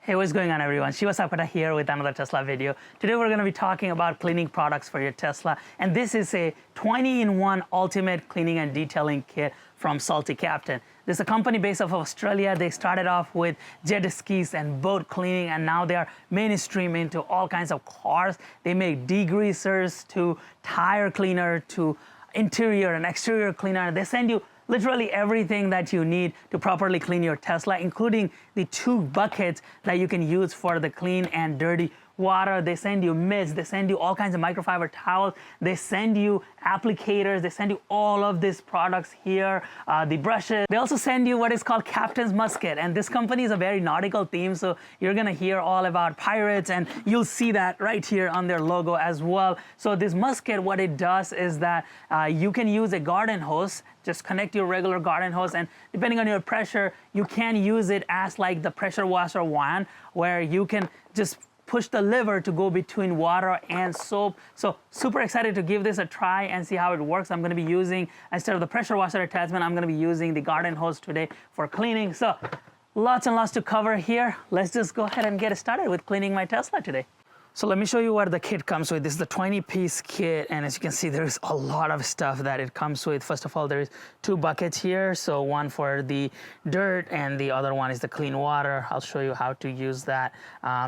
Hey, what's going on everyone? Shiva Sakata here with another Tesla video. Today we're going to be talking about cleaning products for your Tesla, and this is a 20-in-1 ultimate cleaning and detailing kit from Salty Captain. This is a company based off of Australia. They started off with jet skis and boat cleaning, and now they are mainstream into all kinds of cars. They make degreasers to tire cleaner to interior and exterior cleaner. They send you literally everything that you need to properly clean your Tesla, including the 2 buckets that you can use for the clean and dirty water. They send you mitts, they send you all kinds of microfiber towels, they send you applicators, they send you all of these products here, the brushes. They also send you what is called Captain's Musket, and this company is a very nautical theme, so you're gonna hear all about pirates, and you'll see that right here on their logo as well. So this musket, what it does is that you can use a garden hose. Just connect your regular garden hose, and depending on your pressure, you can use it as like the pressure washer wand, where you can just push the lever to go between water and soap. So super excited to give this a try and see how it works. I'm going to be using, instead of the pressure washer attachment, I'm going to be using the garden hose today for cleaning. So lots and lots to cover here. Let's just go ahead and get started with cleaning my Tesla today. So let me show you what the kit comes with. This is the 20-piece kit, and as you can see, there's a lot of stuff that it comes with. First of all, there's 2 buckets here. So one for the dirt and the other one is the clean water. I'll show you how to use that.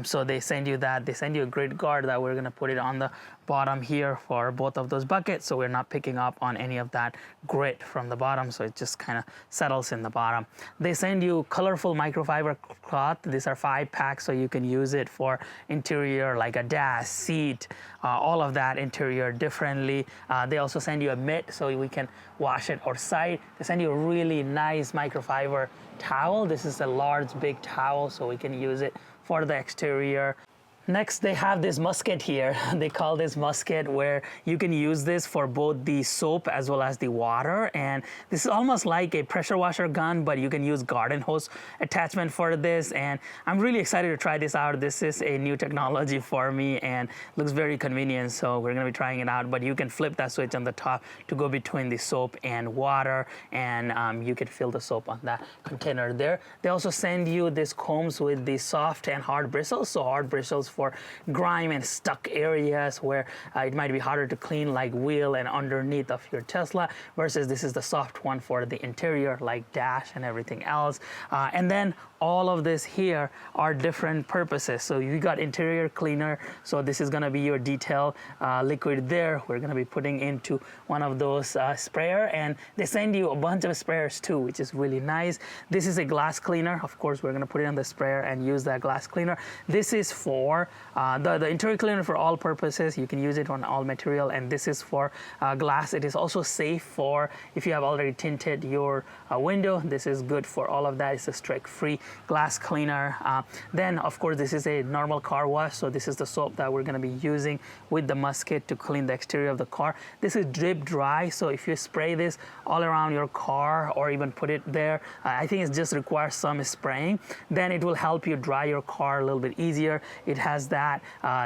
So they send you that. They send you a grit guard that we're gonna put it on the bottom here for both of those buckets, so we're not picking up on any of that grit from the bottom, so it just kind of settles in the bottom. They send you colorful microfiber cloth. These are 5 packs, so you can use it for interior like a dash, seat, all of that interior differently. They also send you a mitt so we can wash it outside. They send you a really nice microfiber towel. This is a large big towel, so we can use it for the exterior. Next, they have this musket here. They call this musket, where you can use this for both the soap as well as the water. And this is almost like a pressure washer gun, but you can use garden hose attachment for this. And I'm really excited to try this out. This is a new technology for me and looks very convenient. So we're gonna be trying it out, but you can flip that switch on the top to go between the soap and water. And you can fill the soap on that container there. They also send you these combs with the soft and hard bristles. So hard bristles for grime and stuck areas where it might be harder to clean, like wheel and underneath of your Tesla, versus this is the soft one for the interior like dash and everything else. And then all of this here are different purposes. So you got interior cleaner, so this is going to be your detail liquid there. We're going to be putting into one of those sprayer, and they send you a bunch of sprayers too, which is really nice. This is a glass cleaner. Of course, we're going to put it on the sprayer and use that glass cleaner. This is for the interior cleaner for all purposes. You can use it on all material, and this is for glass. It is also safe for if you have already tinted your window. This is good for all of that. It's a streak-free glass cleaner. Then of course this is a normal car wash, so this is the soap that we're going to be using with the musket to clean the exterior of the car. This is drip dry, so if you spray this all around your car or even put it there, I think it just requires some spraying, then it will help you dry your car a little bit easier. It has that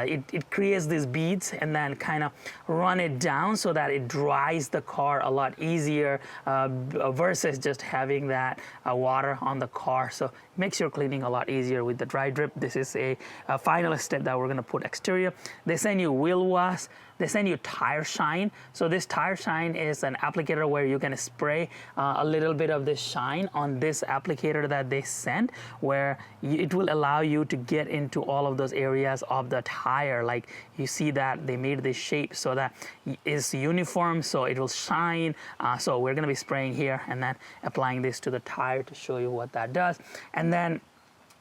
it creates these beads and then kind of run it down so that it dries the car a lot easier versus just having that water on the car. So makes your cleaning a lot easier with the dry drip. This is a final step that we're going to put exterior. They send you wheel wash. They send you tire shine. So this tire shine is an applicator where you can spray a little bit of this shine on this applicator that they send, where it will allow you to get into all of those areas of the tire. Like you see that they made this shape so that is uniform, so it will shine. So we're going to be spraying here and then applying this to the tire to show you what that does. And then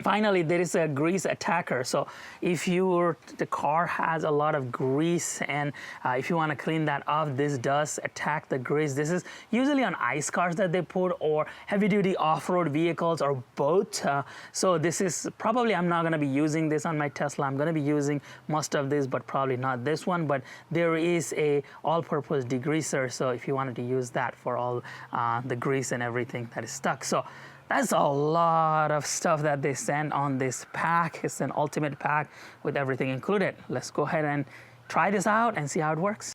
finally, there is a grease attacker. So if the car has a lot of grease, and if you want to clean that off, this does attack the grease. This is usually on ice cars that they put, or heavy-duty off-road vehicles, or both. So this is probably, I'm not going to be using this on my Tesla. I'm going to be using most of this, but probably not this one. But there is a all-purpose degreaser, so if you wanted to use that for all the grease and everything that is stuck. So that's a lot of stuff that they send on this pack. It's an ultimate pack with everything included. Let's go ahead and try this out and see how it works.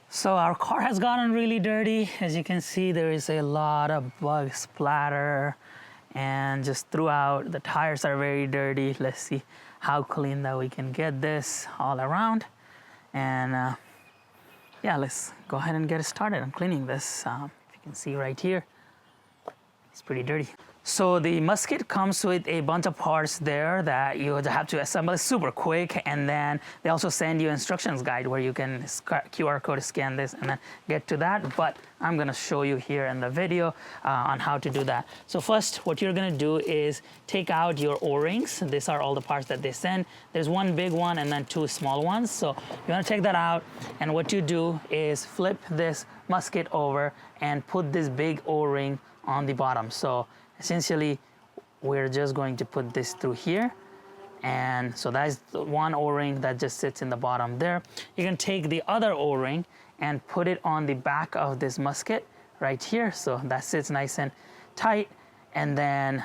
So our car has gotten really dirty. As you can see, there is a lot of bug splatter and just throughout. The tires are very dirty. Let's see how clean that we can get this all around. And yeah, let's go ahead and get started on cleaning this. If you can see right here, it's pretty dirty. So the Musket comes with a bunch of parts there that you have to assemble super quick, and then they also send you instructions guide where you can QR code scan this and then get to that. But I'm gonna show you here in the video on how to do that. So first, what you're gonna do is take out your O-rings. These are all the parts that they send. There's one big one and then two small ones. So you wanna take that out, and what you do is flip this Musket over and put this big O-ring on the bottom. So essentially, we're just going to put this through here. And so that's the one O-ring that just sits in the bottom there. You can take the other O-ring and put it on the back of this Musket right here. So that sits nice and tight. And then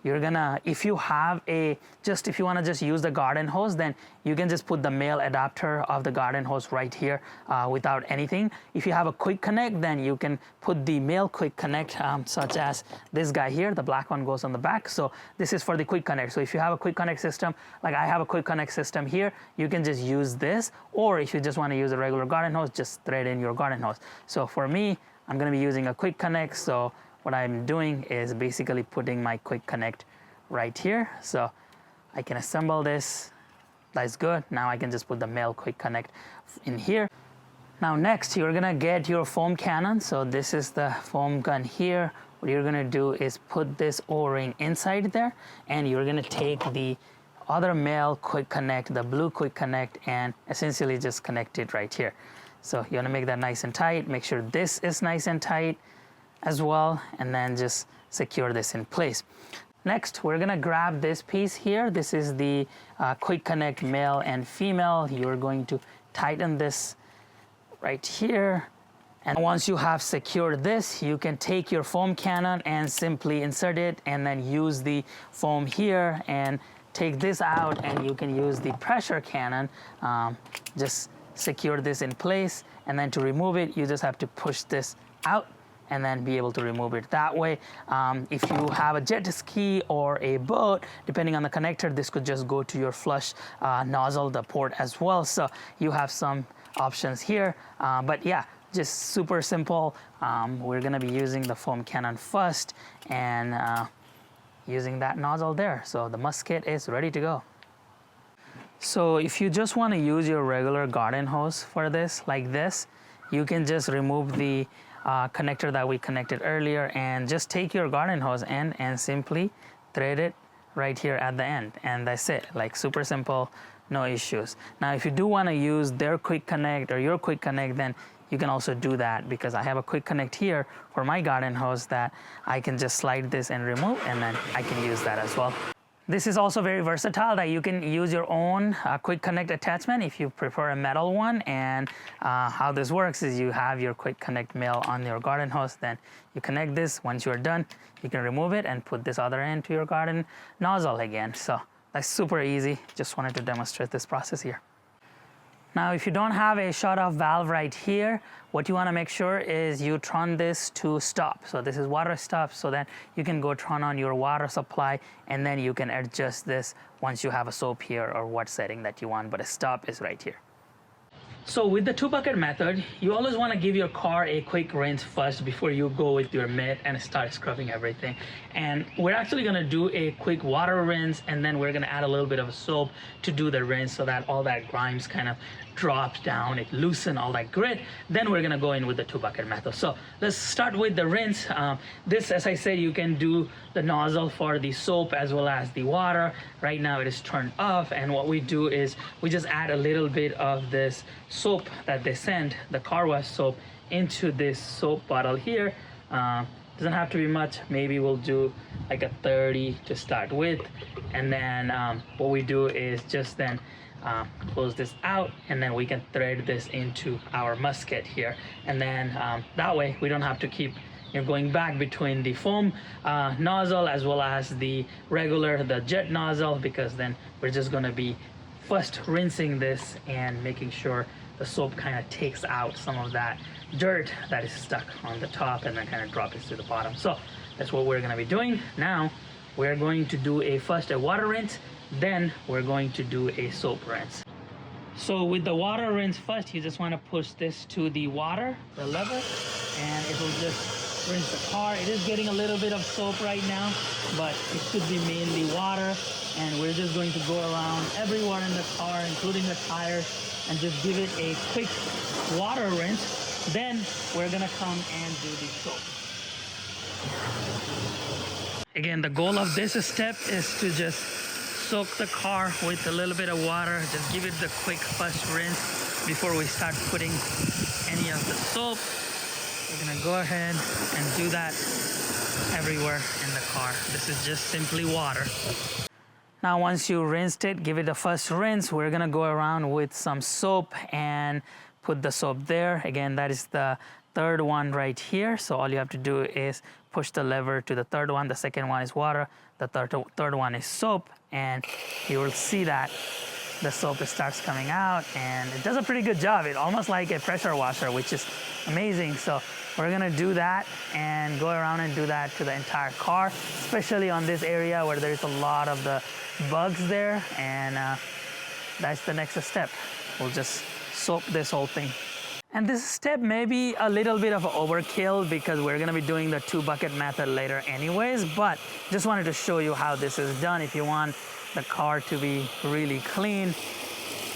you're gonna, if you have if you wanna just use the garden hose, then you can just put the male adapter of the garden hose right here without anything. If you have a quick connect, then you can put the male quick connect, such as this guy here. The black one goes on the back. So this is for the quick connect. So if you have a quick connect system, like I have a quick connect system here, you can just use this. Or if you just wanna use a regular garden hose, just thread in your garden hose. So for me, I'm gonna be using a quick connect. So what I'm doing is basically putting my quick connect right here. So I can assemble this. That's good. Now I can just put the male quick connect in here. Now next, you're gonna get your foam cannon. So this is the foam gun here. What you're gonna do is put this O-ring inside there, and you're gonna take the other male quick connect, the blue quick connect, and essentially just connect it right here. So you wanna make that nice and tight. Make sure this is nice and tight as well, and then just secure this in place. Next, we're gonna grab this piece here. This is the quick connect male and female. You're going to tighten this right here. And once you have secured this, you can take your foam cannon and simply insert it, and then use the foam here and take this out, and you can use the pressure cannon. Just secure this in place, and then to remove it, you just have to push this out and then be able to remove it that way. If you have a jet ski or a boat, depending on the connector, this could just go to your flush nozzle, the port as well. So you have some options here, but yeah, just super simple. We're gonna be using the foam cannon first and using that nozzle there. So the Musket is ready to go. So if you just wanna use your regular garden hose for this, like this, you can just remove the connector that we connected earlier and just take your garden hose and simply thread it right here at the end, and that's it. Like super simple, no issues. Now if you do want to use their quick connect or your quick connect, then you can also do that, because I have a quick connect here for my garden hose that I can just slide this and remove, and then I can use that as well. This is also very versatile, that you can use your own quick connect attachment if you prefer a metal one. And how this works is you have your quick connect male on your garden hose, then you connect this. Once you're done, you can remove it and put this other end to your garden nozzle again. So that's super easy. Just wanted to demonstrate this process here. Now, if you don't have a shut-off valve right here, what you want to make sure is you turn this to stop. So this is water stop, so that you can go turn on your water supply, and then you can adjust this once you have a soap here or what setting that you want, but a stop is right here. So with the 2-bucket method, you always want to give your car a quick rinse first before you go with your mitt and start scrubbing everything. And we're actually going to do a quick water rinse, and then we're going to add a little bit of soap to do the rinse so that all that grimes kind of drops down, it loosens all that grit. Then we're going to go in with the 2-bucket method. So let's start with the rinse. This, as I said, you can do the nozzle for the soap as well as the water. Right now it is turned off, and what we do is we just add a little bit of this soap that they send, the car wash soap, into this soap bottle here. Doesn't have to be much. Maybe we'll do like a 30 to start with, and then what we do is just then close this out, and then we can thread this into our Musket here, and then that way we don't have to keep going back between the foam nozzle as well as the the jet nozzle, because then we're just going to be first rinsing this and making sure the soap kind of takes out some of that dirt that is stuck on the top and then kind of drop it to the bottom. So That's what we're gonna be doing. Now, we're going to do first a water rinse, then we're going to do a soap rinse. So with the water rinse first, you just want to push this to the water, the lever, and it will just rinse the car. It is getting a little bit of soap right now, but it should be mainly water. And we're just going to go around everywhere in the car, including the tires, and just give it a quick water rinse. Then we're gonna come and do the soap. Again, the goal of this step is to just soak the car with a little bit of water. Just give it the quick first rinse before we start putting any of the soap. We're gonna go ahead and do that everywhere in the car. This is just simply water. Now once you rinsed it, give it a first rinse. We're gonna go around with some soap and put the soap there. Again, that is the third one right here. So all you have to do is push the lever to the third one. The second one is water. The third one is soap. And you will see that the soap starts coming out, and it does a pretty good job. It's almost like a pressure washer, which is amazing. So we're gonna do that and go around and do that to the entire car, especially on this area where there's a lot of the bugs there. And that's the next step. We'll just soap this whole thing. And this step may be a little bit of overkill because we're gonna be doing the 2-bucket method later anyways, but just wanted to show you how this is done. If you want the car to be really clean,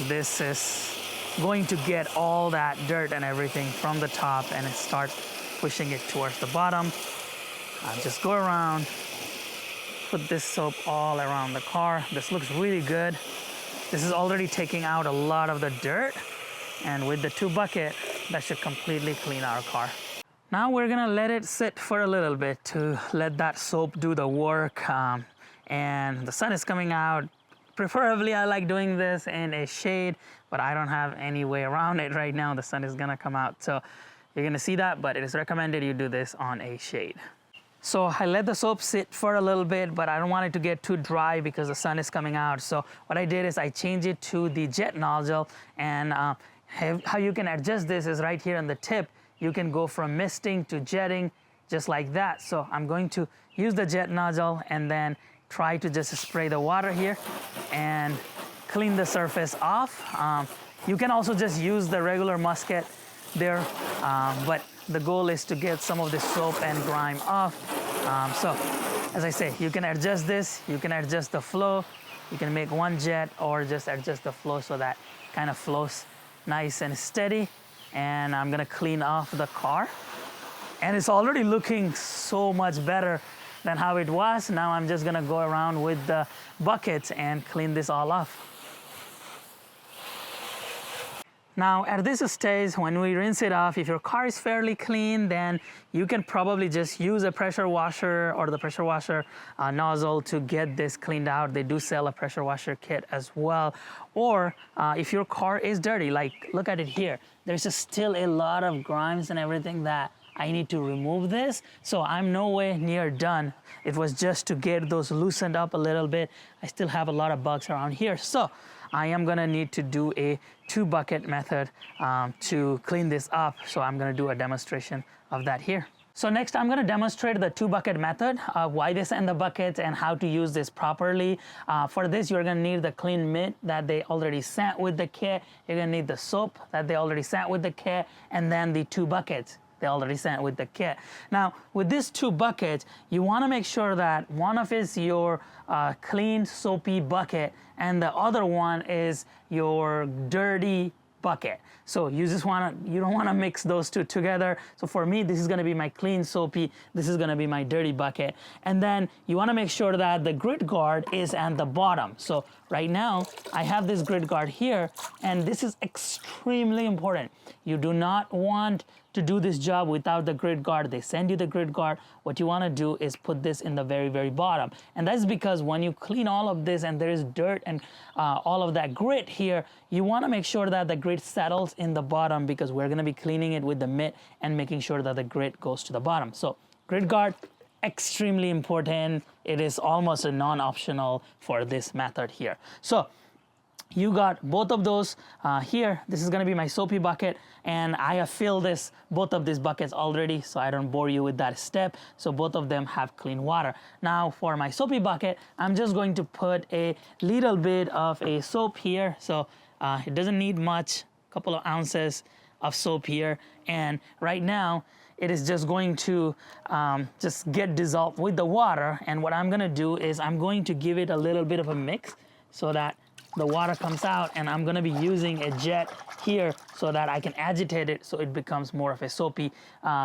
this is going to get all that dirt and everything from the top and start pushing it towards the bottom. Just go around, put this soap all around the car. This looks really good. This is already taking out a lot of the dirt. And with the 2-bucket, that should completely clean our car. Now we're gonna let it sit for a little bit to let that soap do the work. And the sun is coming out. Preferably, I like doing this in a shade, but I don't have any way around it right now. The sun is gonna come out. So you're gonna see that, but it is recommended you do this on a shade. So I let the soap sit for a little bit, but I don't want it to get too dry because the sun is coming out. So what I did is I changed it to the jet nozzle, and how you can adjust this is right here on the tip. You can go from misting to jetting just like that. So I'm going to use the jet nozzle and then try to just spray the water here and clean the surface off. You can also just use the regular musket there, but the goal is to get some of the soap and grime off. So as I say, you can adjust this, you can adjust the flow, you can make one jet or just adjust the flow so that kind of flows nice and steady. And I'm gonna clean off the car. And it's already looking so much better than how it was. Now I'm just gonna go around with the buckets and clean this all off. Now at this stage, when we rinse it off, if your car is fairly clean, then you can probably just use a pressure washer or the pressure washer nozzle to get this cleaned out. They do sell a pressure washer kit as well. Or if your car is dirty, like look at it here, there's still a lot of grimes and everything that I need to remove this. So I'm nowhere near done. It was just to get those loosened up a little bit. I still have a lot of bugs around here. So I am gonna need to do a 2-bucket method to clean this up. So I'm gonna do a demonstration of that here. So next I'm gonna demonstrate the 2-bucket method, why this and the buckets and how to use this properly. For this, you're gonna need the clean mitt that they already sent with the kit. You're gonna need the soap that they already sent with the kit, and then the 2 buckets they already sent with the kit. Now, with these 2 buckets, you wanna make sure that one of is your clean, soapy bucket, and the other one is your dirty bucket. So you don't wanna mix those two together. So for me, this is gonna be my clean, soapy, this is gonna be my dirty bucket. And then you wanna make sure that the grit guard is at the bottom. So right now, I have this grit guard here, and this is extremely important. You do not want to do this job without the grit guard. They send you the grit guard. What you wanna do is put this in the very, very bottom. And that's because when you clean all of this and there is dirt and all of that grit here, you wanna make sure that the grit settles in the bottom because we're gonna be cleaning it with the mitt and making sure that the grit goes to the bottom. So grit guard, extremely important. It is almost a non-optional for this method here. So you got both of those here. This is gonna be my soapy bucket, and I have filled both of these buckets already, so I don't bore you with that step. So both of them have clean water. Now for my soapy bucket, I'm just going to put a little bit of a soap here. So it doesn't need much, a couple of ounces of soap here. And right now, it is just going to just get dissolved with the water. And what I'm gonna do is I'm going to give it a little bit of a mix so that the water comes out, and I'm gonna be using a jet here so that I can agitate it so it becomes more of a soapy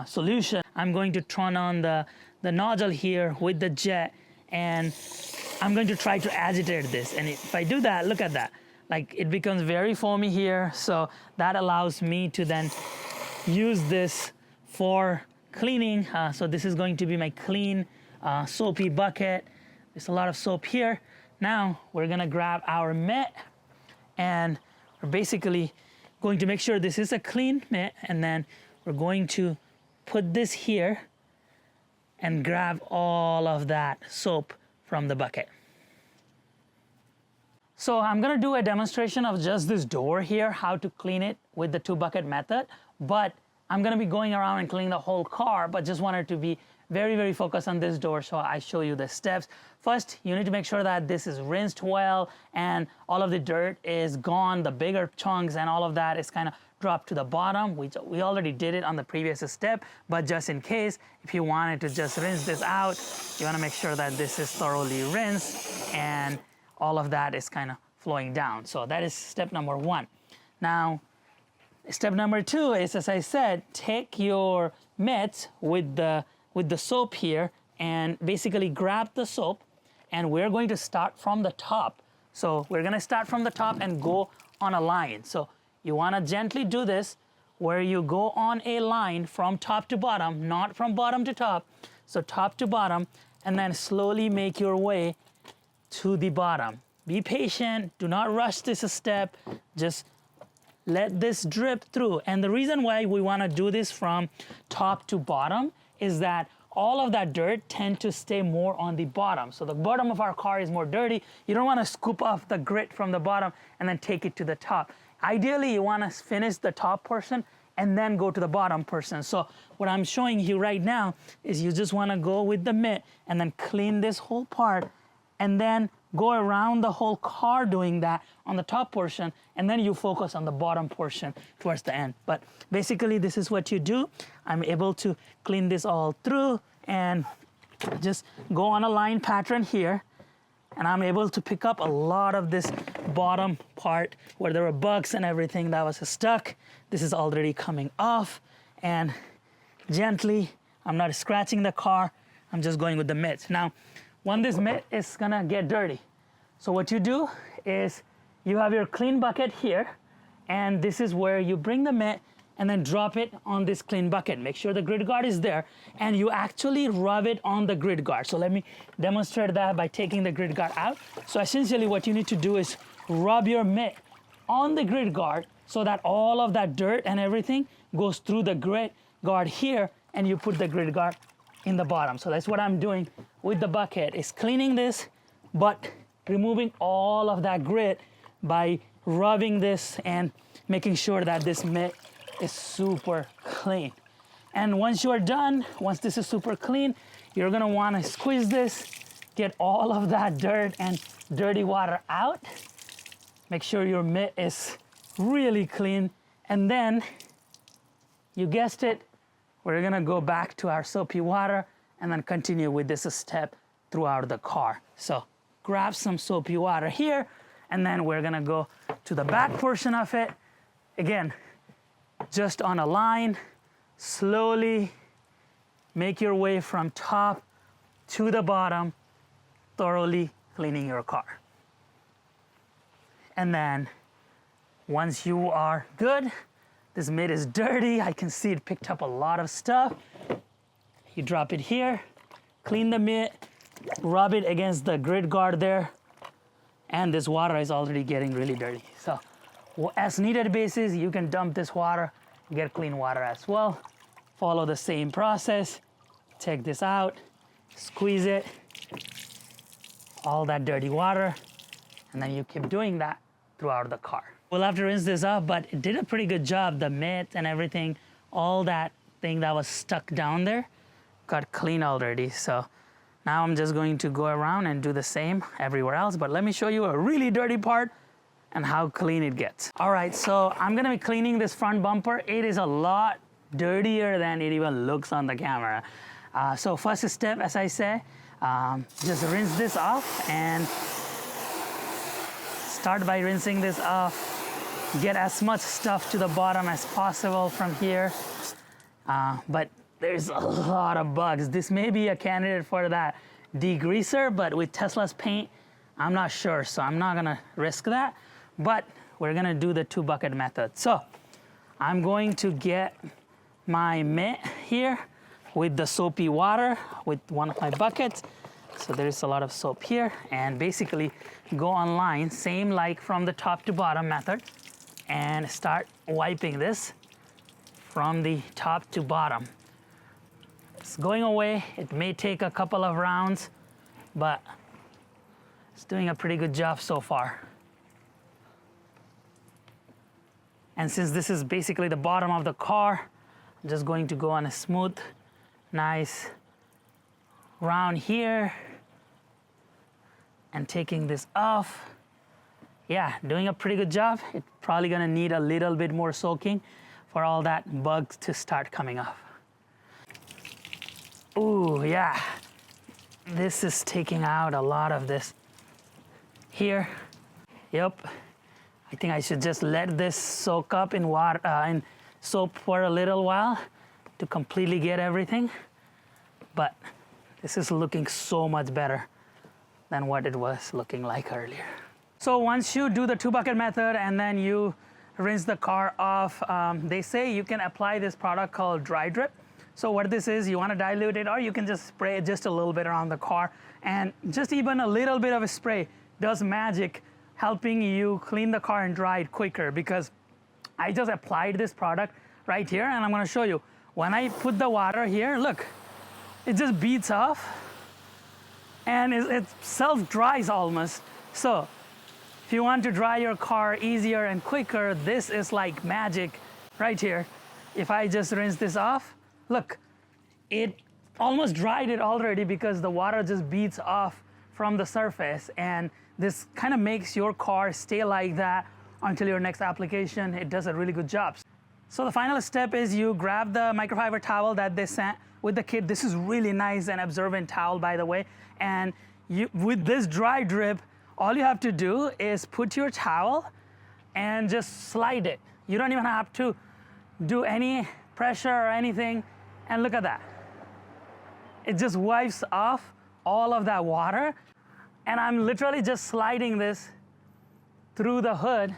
solution. I'm going to turn on the nozzle here with the jet, and I'm going to try to agitate this. And if I do that, look at that. Like, it becomes very foamy here, so that allows me to then use this for cleaning. So this is going to be my clean soapy bucket. There's a lot of soap here. Now we're gonna grab our mitt, and we're basically going to make sure this is a clean mitt, and then we're going to put this here and grab all of that soap from the bucket. So I'm gonna do a demonstration of just this door here, how to clean it with the 2-bucket method, but I'm gonna be going around and cleaning the whole car, but just wanted to be very, very focused on this door, so I show you the steps. First, you need to make sure that this is rinsed well and all of the dirt is gone, the bigger chunks and all of that is kind of dropped to the bottom. We already did it on the previous step, but just in case, if you wanted to just rinse this out, you wanna make sure that this is thoroughly rinsed and all of that is kind of flowing down. So that is step number 1. Now, step number 2 is, as I said, take your mitts with the soap here and basically grab the soap, and we're going to start from the top. So we're gonna start from the top and go on a line. So you wanna gently do this where you go on a line from top to bottom, not from bottom to top. So top to bottom, and then slowly make your way to the bottom. Be patient, do not rush this step, just let this drip through. And the reason why we wanna do this from top to bottom is that all of that dirt tend to stay more on the bottom. So the bottom of our car is more dirty. You don't wanna scoop off the grit from the bottom and then take it to the top. Ideally, you wanna finish the top portion and then go to the bottom portion. So what I'm showing you right now is you just wanna go with the mitt and then clean this whole part, and then go around the whole car doing that on the top portion, and then you focus on the bottom portion towards the end. But basically, this is what you do. I'm able to clean this all through and just go on a line pattern here, and I'm able to pick up a lot of this bottom part where there were bugs and everything that was stuck. This is already coming off, and gently, I'm not scratching the car, I'm just going with the mitts. Now, when this mitt is gonna get dirty, so what you do is you have your clean bucket here, and this is where you bring the mitt and then drop it on this clean bucket. Make sure the grid guard is there, and you actually rub it on the grid guard. So let me demonstrate that by taking the grid guard out. So essentially what you need to do is rub your mitt on the grid guard so that all of that dirt and everything goes through the grid guard here, and you put the grid guard in the bottom. So that's what I'm doing with the bucket, is cleaning this, but removing all of that grit by rubbing this and making sure that this mitt is super clean. And once you are done, once this is super clean, you're gonna wanna squeeze this, get all of that dirt and dirty water out. Make sure your mitt is really clean, and then, you guessed it, we're gonna go back to our soapy water and then continue with this step throughout the car. So grab some soapy water here, and then we're gonna go to the back portion of it. Again, just on a line, slowly make your way from top to the bottom, thoroughly cleaning your car. And then once you are good, this mitt is dirty, I can see it picked up a lot of stuff. You drop it here, clean the mitt, rub it against the grid guard there, and this water is already getting really dirty. So as needed basis, you can dump this water, get clean water as well. Follow the same process, take this out, squeeze it, all that dirty water, and then you keep doing that throughout the car. We'll have to rinse this off, but it did a pretty good job. The mitt and everything, all that thing that was stuck down there got clean already. So now I'm just going to go around and do the same everywhere else. But let me show you a really dirty part and how clean it gets. All right, so I'm gonna be cleaning this front bumper. It is a lot dirtier than it even looks on the camera. So first step, as I say, just rinse this off, and start by rinsing this off. Get as much stuff to the bottom as possible from here. But there's a lot of bugs. This may be a candidate for that degreaser, but with Tesla's paint, I'm not sure, so I'm not gonna risk that. But we're gonna do the 2-bucket method. So I'm going to get my mitt here with the soapy water with one of my buckets. So there's a lot of soap here, and basically go online, same like from the top to bottom method, and start wiping this from the top to bottom. It's going away. It may take a couple of rounds, but it's doing a pretty good job so far. And since this is basically the bottom of the car, I'm just going to go on a smooth, nice round here and taking this off. Yeah, doing a pretty good job. It's probably gonna need a little bit more soaking for all that bugs to start coming off. Ooh, yeah. This is taking out a lot of this here. Yep. I think I should just let this soak up in water, in soap for a little while to completely get everything. But this is looking so much better than what it was looking like earlier. So once you do the 2-bucket method and then you rinse the car off, they say you can apply this product called dry drip. So what this is, you want to dilute it, or you can just spray it just a little bit around the car, and just even a little bit of a spray does magic, helping you clean the car and dry it quicker. Because I just applied this product right here, and I'm going to show you. When I put the water here, look, it just beats off and it self-dries almost. So if you want to dry your car easier and quicker, this is like magic right here. If I just rinse this off, look, it almost dried it already because the water just beats off from the surface, and this kind of makes your car stay like that until your next application. It does a really good job. So the final step is you grab the microfiber towel that they sent with the kit. This is really nice and absorbent towel, by the way. And with this dry drip, all you have to do is put your towel and just slide it. You don't even have to do any pressure or anything. And look at that. It just wipes off all of that water. And I'm literally just sliding this through the hood.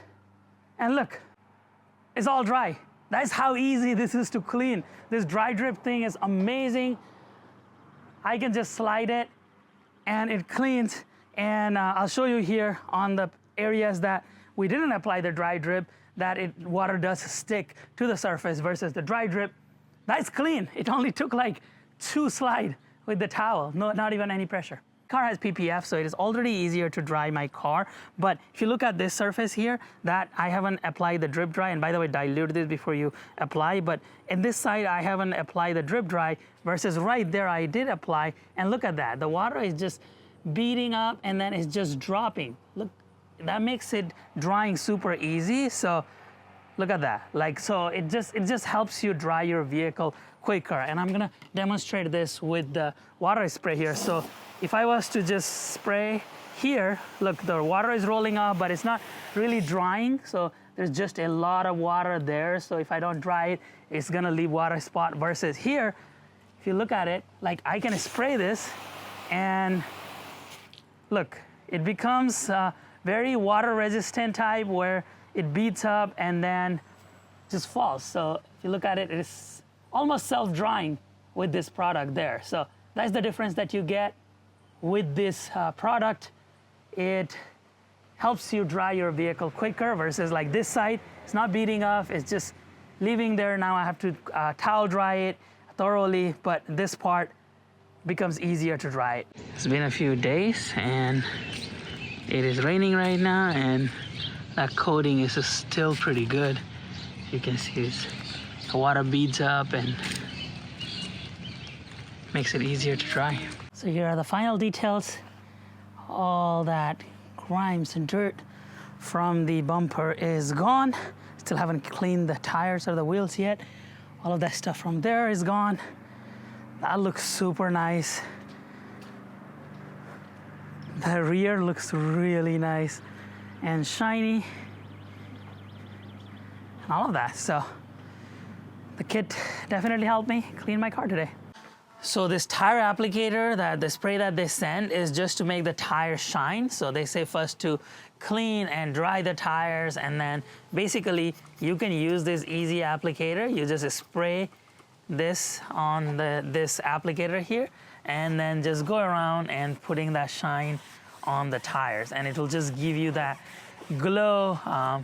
And look, it's all dry. That's how easy this is to clean. This dry drip thing is amazing. I can just slide it and it cleans. And I'll show you here on the areas that we didn't apply the dry drip, that water does stick to the surface, versus the dry drip, that's clean. It only took like 2 slides with the towel, not even any pressure. Car has PPF, so it is already easier to dry my car. But if you look at this surface here, that I haven't applied the drip dry, and by the way, dilute this before you apply, but in this side, I haven't applied the drip dry, versus right there, I did apply, and look at that. The water is just beating up, and then it's just dropping. Look, that makes it drying super easy. So look at that. Like, so it just helps you dry your vehicle quicker. And I'm gonna demonstrate this with the water spray here. So if I was to just spray here, look, the water is rolling off, but it's not really drying. So there's just a lot of water there. So if I don't dry it, it's gonna leave water spot. Versus here, if you look at it, like I can spray this and look, it becomes very water resistant type, where it beats up and then just falls. So if you look at it, it's almost self-drying with this product there. So that's the difference that you get with this product. It helps you dry your vehicle quicker, versus like this side, it's not beating off, it's just leaving there. Now I have to towel dry it thoroughly, but this part becomes easier to dry it. It's been a few days and it is raining right now, and that coating is still pretty good. You can see the water beads up and makes it easier to dry. So here are the final details. All that grimes and dirt from the bumper is gone. Still haven't cleaned the tires or the wheels yet. All of that stuff from there is gone. That looks super nice. The rear looks really nice and shiny. And all of that. So the kit definitely helped me clean my car today. So this tire applicator, the spray that they send is just to make the tires shine. So they say first to clean and dry the tires, and then basically you can use this easy applicator. You just spray this on this applicator here, and then just go around and putting that shine on the tires, and it will just give you that glow.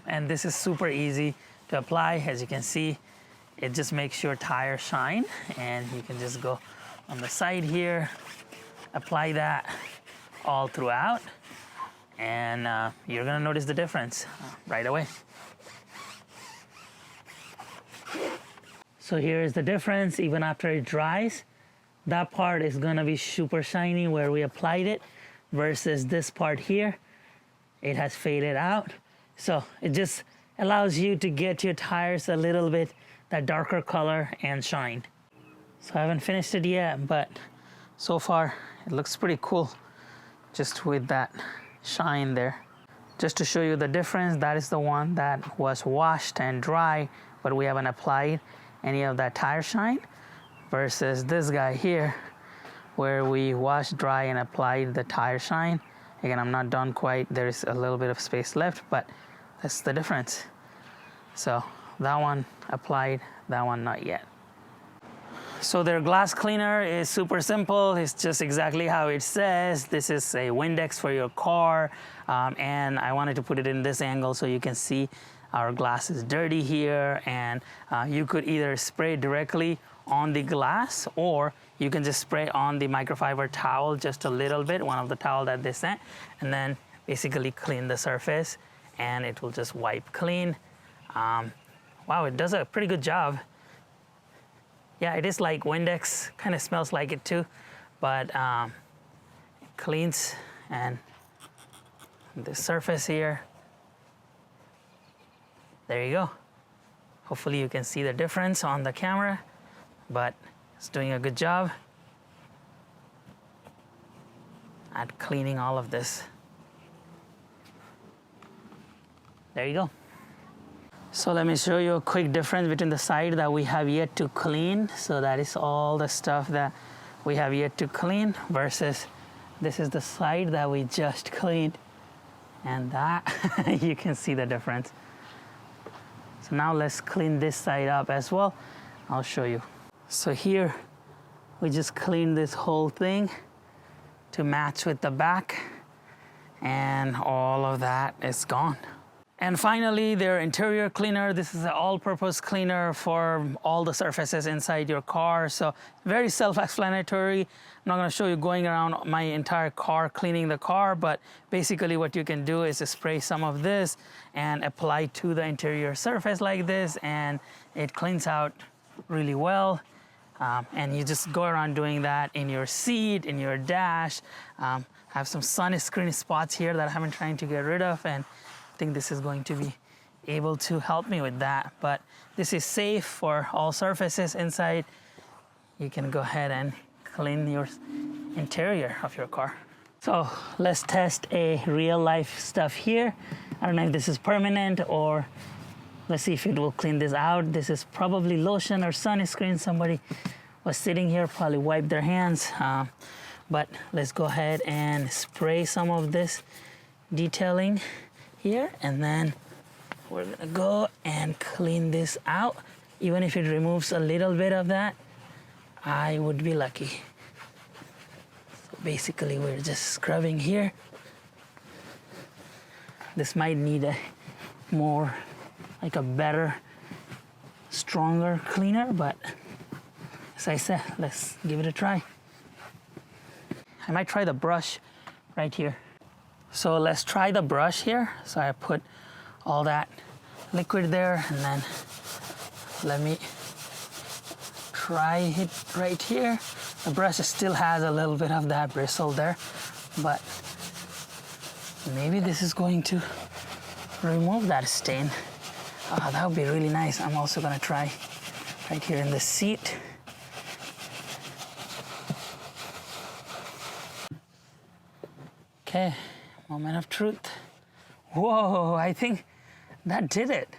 And this is super easy to apply. As you can see, it just makes your tire shine, and you can just go on the side here, apply that all throughout, and you're gonna notice the difference right away. So here is the difference. Even after it dries, that part is gonna be super shiny where we applied it, versus this part here, it has faded out. So it just allows you to get your tires a little bit that darker color and shine. So I haven't finished it yet, but so far it looks pretty cool just with that shine there. Just to show you the difference, that is the one that was washed and dry, but we haven't applied any of that tire shine, versus this guy here where we washed, dry, and applied the tire shine. Again, I'm not done quite. There's a little bit of space left, but that's the difference. So that one applied, that one not yet. So their glass cleaner is super simple. It's just exactly how it says. This is a Windex for your car, and I wanted to put it in this angle so you can see our glass is dirty here, and you could either spray directly on the glass, or you can just spray on the microfiber towel just a little bit, one of the towel that they sent, and then basically clean the surface, and it will just wipe clean. Wow, it does a pretty good job. Yeah, it is like Windex, kind of smells like it too, but it cleans, and the surface here, there you go. Hopefully you can see the difference on the camera, but it's doing a good job at cleaning all of this. There you go. So let me show you a quick difference between the side that we have yet to clean. So that is all the stuff that we have yet to clean, versus this is the side that we just cleaned. And that, you can see the difference. So now let's clean this side up as well. I'll show you. So here, we just cleaned this whole thing to match with the back, and all of that is gone. And finally, their interior cleaner. This is an all-purpose cleaner for all the surfaces inside your car. So very self-explanatory. I'm not going to show you going around my entire car cleaning the car, but basically what you can do is spray some of this and apply to the interior surface like this, and it cleans out really well. And you just go around doing that in your seat, in your dash. I have some sunscreen spots here that I've been trying to get rid of, and I think this is going to be able to help me with that. But this is safe for all surfaces inside. You can go ahead and clean your interior of your car. So let's test a real life stuff here. I don't know if this is permanent, or let's see if it will clean this out. This is probably lotion or sunscreen. Somebody was sitting here, probably wiped their hands. But let's go ahead and spray some of this detailing here, and then we're gonna go and clean this out. Even if it removes a little bit of that, I would be lucky. So basically we're just scrubbing here. This might need a more, like a better, stronger cleaner, but as I said, let's give it a try. I might try the brush right here. So let's try the brush here. So I put all that liquid there, and then let me try it right here. The brush still has a little bit of that bristle there, but maybe this is going to remove that stain. That would be really nice. I'm also gonna try right here in the seat. Okay, moment of truth. Whoa, I think that did it.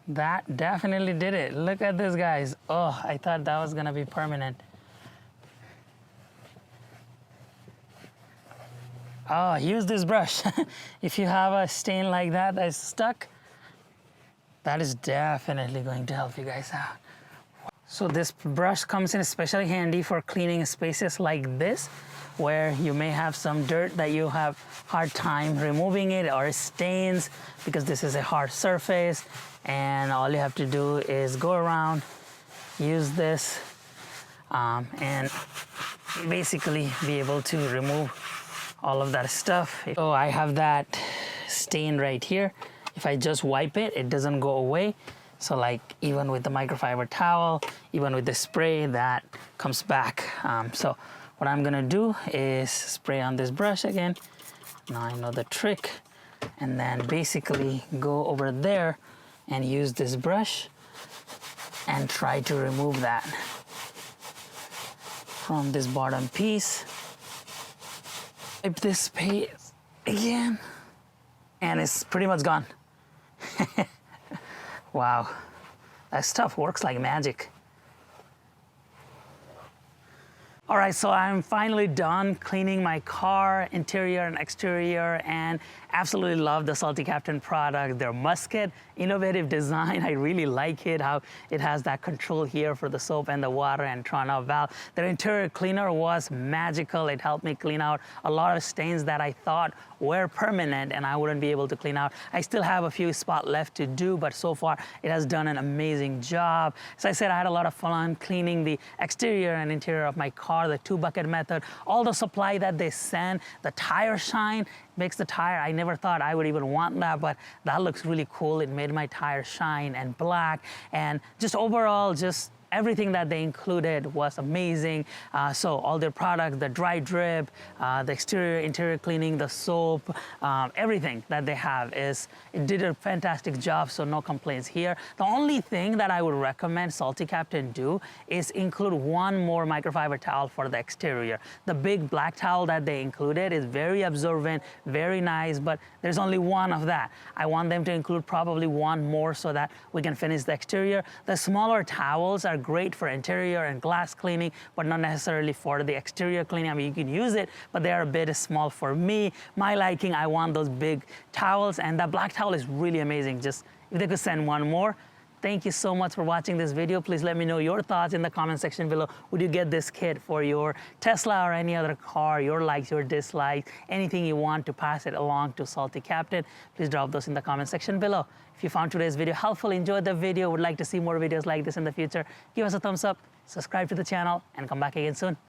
That definitely did it. Look at this, guys. Oh, I thought that was gonna be permanent. Oh, use this brush. If you have a stain like that that's stuck, that is definitely going to help you guys out. So this brush comes in especially handy for cleaning spaces like this, where you may have some dirt that you have hard time removing it, or stains, because this is a hard surface, and all you have to do is go around, use this, and basically be able to remove all of that stuff. Oh, I have that stain right here. If I just wipe it, it doesn't go away. So like even with the microfiber towel, even with the spray, that comes back. So what I'm gonna do is spray on this brush again. Now I know the trick. And then basically go over there and use this brush and try to remove that from this bottom piece. Wipe this space again, and it's pretty much gone. Wow, that stuff works like magic. All right, so I'm finally done cleaning my car, interior and exterior, and absolutely love the Salty Captain product. Their Musket, innovative design. I really like it, how it has that control here for the soap and the water and turn-off valve. Their interior cleaner was magical. It helped me clean out a lot of stains that I thought were permanent and I wouldn't be able to clean out. I still have a few spots left to do, but so far it has done an amazing job. As I said, I had a lot of fun cleaning the exterior and interior of my car, the 2-bucket method, all the supply that they send, the tire shine makes the tire, I never thought I would even want that, but that looks really cool. It made my tire shine and black, and just overall, just everything that they included was amazing. So all their products, the dry drip, the exterior, interior cleaning, the soap, everything that they have it did a fantastic job, so no complaints here. The only thing that I would recommend Salty Captain do is include one more microfiber towel for the exterior. The big black towel that they included is very absorbent, very nice, but there's only one of that. I want them to include probably one more so that we can finish the exterior. The smaller towels are great for interior and glass cleaning, but not necessarily for the exterior cleaning. I mean, you can use it, but they are a bit small for me. My liking, I want those big towels, and that black towel is really amazing. Just if they could send one more. Thank you so much for watching this video. Please let me know your thoughts in the comment section below. Would you get this kit for your Tesla or any other car, your likes, your dislikes, anything you want to pass it along to Salty Captain? Please drop those in the comment section below. If you found today's video helpful, enjoyed the video, would like to see more videos like this in the future, give us a thumbs up, subscribe to the channel, and come back again soon.